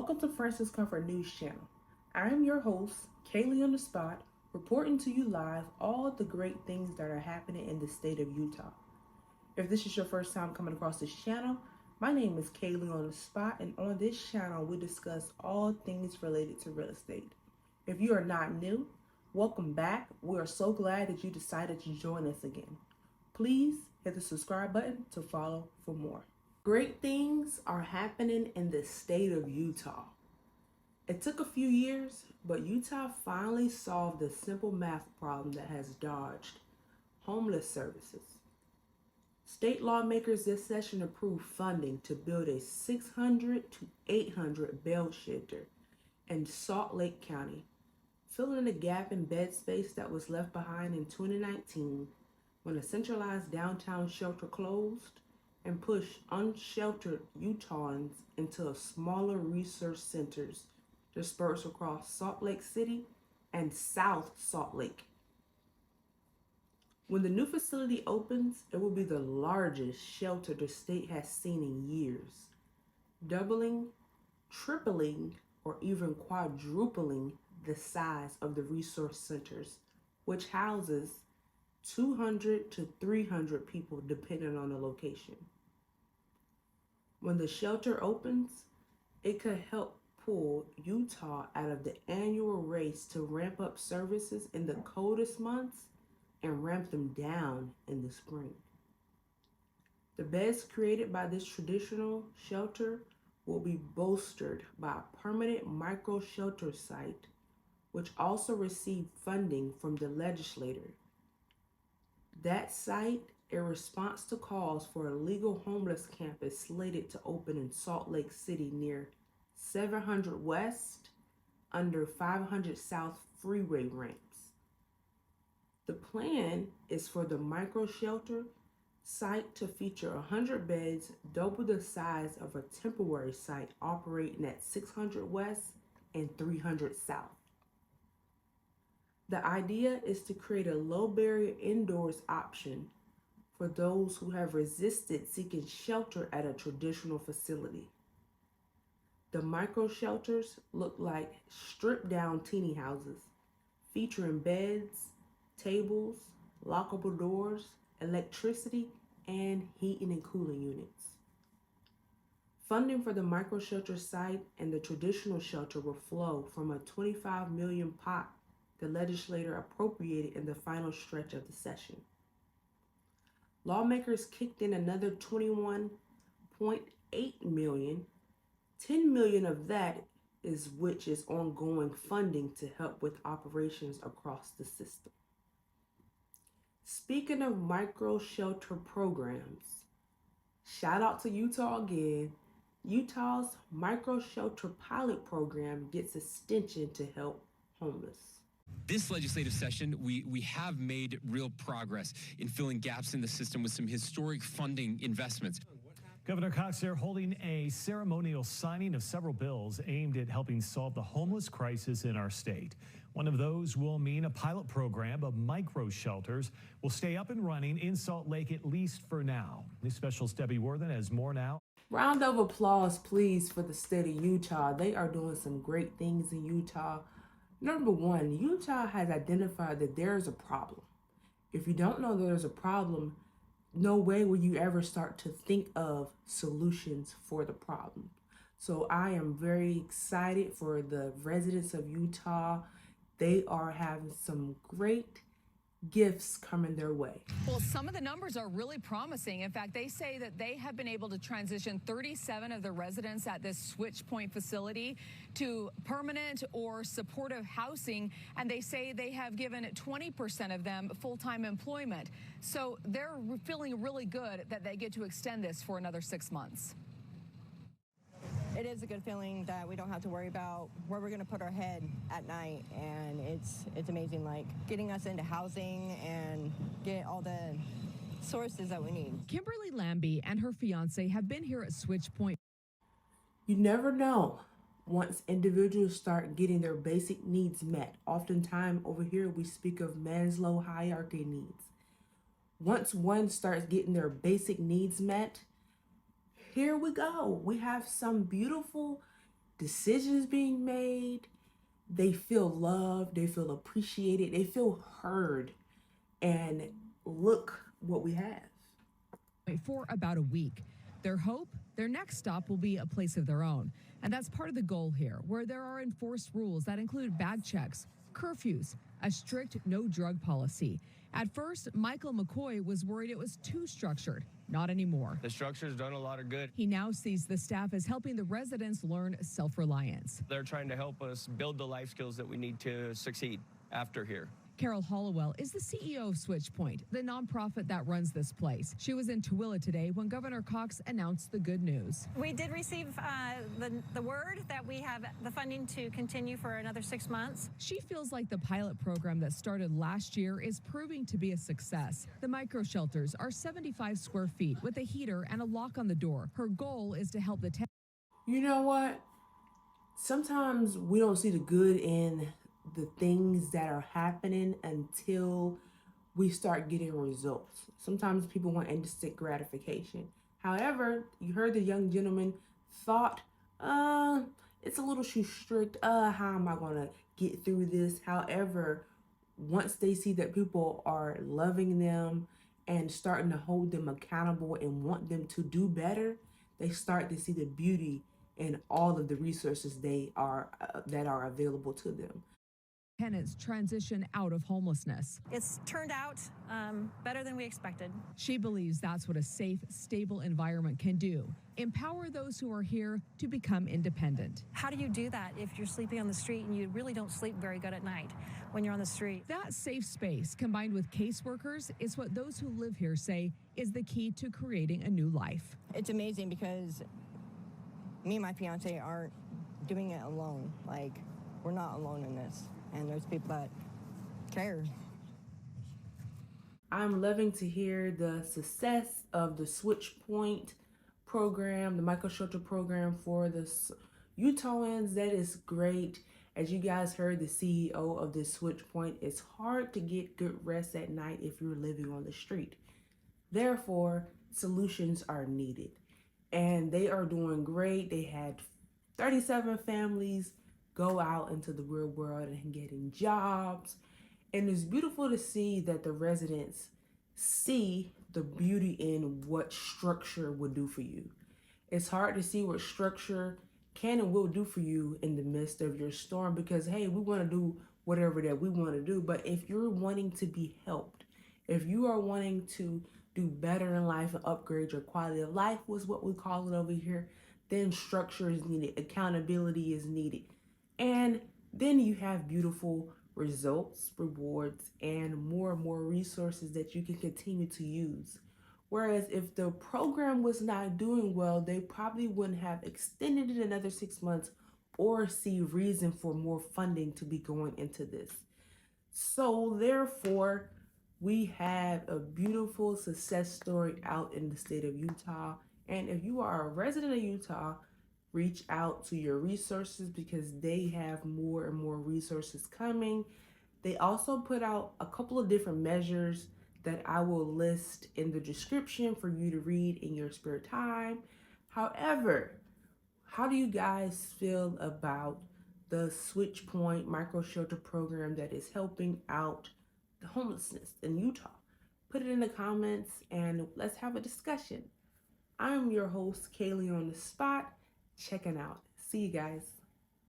Welcome to Francis Comfort News Channel. I am your host, Kaylee on the Spot, reporting to you live all the great things that are happening in the state of Utah. If this is your first time coming across this channel, my name is Kaylee on the Spot, and on this channel we discuss all things related to real estate. If you are not new, welcome back. We are so glad that you decided to join us again. Please hit the subscribe button to follow for more. Great things are happening in the state of Utah. It took a few years, but Utah finally solved the simple math problem that has dogged homeless services. State lawmakers this session approved funding to build a 600 to 800 bed shelter in Salt Lake County, filling the gap in bed space that was left behind in 2019 when a centralized downtown shelter closed and pushed unsheltered Utahns into smaller research centers dispersed across Salt Lake City and South Salt Lake. When the new facility opens, it will be the largest shelter the state has seen in years, doubling, tripling, or even quadrupling the size of the resource centers, which houses 200 to 300 people depending on the location. When the shelter opens, it could help pull Utah out of the annual race to ramp up services in the coldest months and ramp them down in the spring. The beds created by this traditional shelter will be bolstered by a permanent micro shelter site, which also received funding from the legislature. That site, in response to calls for a legal homeless campus slated to open in Salt Lake City near 700 West under 500 South freeway ramps. The plan is for the micro shelter site to feature 100 beds, double the size of a temporary site operating at 600 West and 300 South. The idea is to create a low barrier indoors option for those who have resisted seeking shelter at a traditional facility. The micro shelters look like stripped down teeny houses, featuring beds, tables, lockable doors, electricity, and heating and cooling units. Funding for the micro shelter site and the traditional shelter will flow from a $25 million pot the legislature appropriated in the final stretch of the session. Lawmakers kicked in another $21.8 million. $10 million of that is ongoing funding to help with operations across the system. Speaking of micro shelter programs, shout out to Utah again. Utah's micro shelter pilot program gets extension to help homeless. This legislative session, we have made real progress in filling gaps in the system with some historic funding investments. Governor Cox there holding a ceremonial signing of several bills aimed at helping solve the homeless crisis in our state. One of those will mean a pilot program of micro shelters will stay up and running in Salt Lake, at least for now. News Specialist Debbie Worthen has more now. Round of applause, please, for the state of Utah. They are doing some great things in Utah. Number one, Utah has identified that there is a problem. If you don't know there's a problem, no way will you ever start to think of solutions for the problem. So I am very excited for the residents of Utah. They are having some great gifts coming their way. Well, some of the numbers are really promising. In fact, they say that they have been able to transition 37 of the residents at this Switch Point facility to permanent or supportive housing, and they say they have given 20% of them full-time employment. So they're feeling really good that they get to extend this for another 6 months. It is a good feeling that we don't have to worry about where we're going to put our head at night, and it's amazing, like getting us into housing and get all the sources that we need. Kimberly Lambie and her fiance have been here at Switch Point. You never know. Once individuals start getting their basic needs met, oftentimes over here we speak of Maslow's hierarchy needs. Once one starts getting their basic needs met, here we go. We have some beautiful decisions being made. They feel loved, they feel appreciated, they feel heard. And look what we have. For about a week. Their hope, their next stop will be a place of their own. And that's part of the goal here, where there are enforced rules that include bag checks, curfews, a strict no drug policy. At first, Michael McCoy was worried it was too structured. Not anymore. The structure's done a lot of good. He now sees the staff as helping the residents learn self-reliance. They're trying to help us build the life skills that we need to succeed after here. Carol Hollowell is the CEO of SwitchPoint, the nonprofit that runs this place. She was in Tooele today when Governor Cox announced the good news. We did receive the word that we have the funding to continue for another 6 months. She feels like the pilot program that started last year is proving to be a success. The micro shelters are 75 square feet with a heater and a lock on the door. Her goal is to help the town. You know what? Sometimes we don't see the good in the things that are happening until we start getting results. Sometimes people want instant gratification. However, you heard the young gentleman thought, it's a little too strict. How am I going to get through this? However, once they see that people are loving them and starting to hold them accountable and want them to do better, they start to see the beauty in all of the resources that are available to them. Tenants transition out of homelessness. It's turned out better than we expected. She believes that's what a safe, stable environment can do. Empower those who are here to become independent. How do you do that if you're sleeping on the street and you really don't sleep very good at night when you're on the street? That safe space combined with caseworkers is what those who live here say is the key to creating a new life. It's amazing because me and my fiance aren't doing it alone. Like, we're not alone in this. And there's people that care. I'm loving to hear the success of the SwitchPoint program, the micro shelter program for the Utahns. That is great. As you guys heard the CEO of this SwitchPoint, it's hard to get good rest at night if you're living on the street. Therefore, solutions are needed. And they are doing great. They had 37 families go out into the real world and getting jobs. And it's beautiful to see that the residents see the beauty in what structure would do for you. It's hard to see what structure can and will do for you in the midst of your storm because, hey, we want to do whatever that we want to do. But if you're wanting to be helped, if you are wanting to do better in life and upgrade your quality of life, was what we call it over here, then structure is needed, accountability is needed. And then you have beautiful results, rewards, and more resources that you can continue to use. Whereas if the program was not doing well, they probably wouldn't have extended it another 6 months or see reason for more funding to be going into this. So therefore, we have a beautiful success story out in the state of Utah. And if you are a resident of Utah, reach out to your resources because they have more and more resources coming. They also put out a couple of different measures that I will list in the description for you to read in your spare time. However, how do you guys feel about the SwitchPoint micro shelter program that is helping out the homelessness in Utah? Put it in the comments and let's have a discussion. I'm your host, Kaylee on the Spot, checking out. See you guys.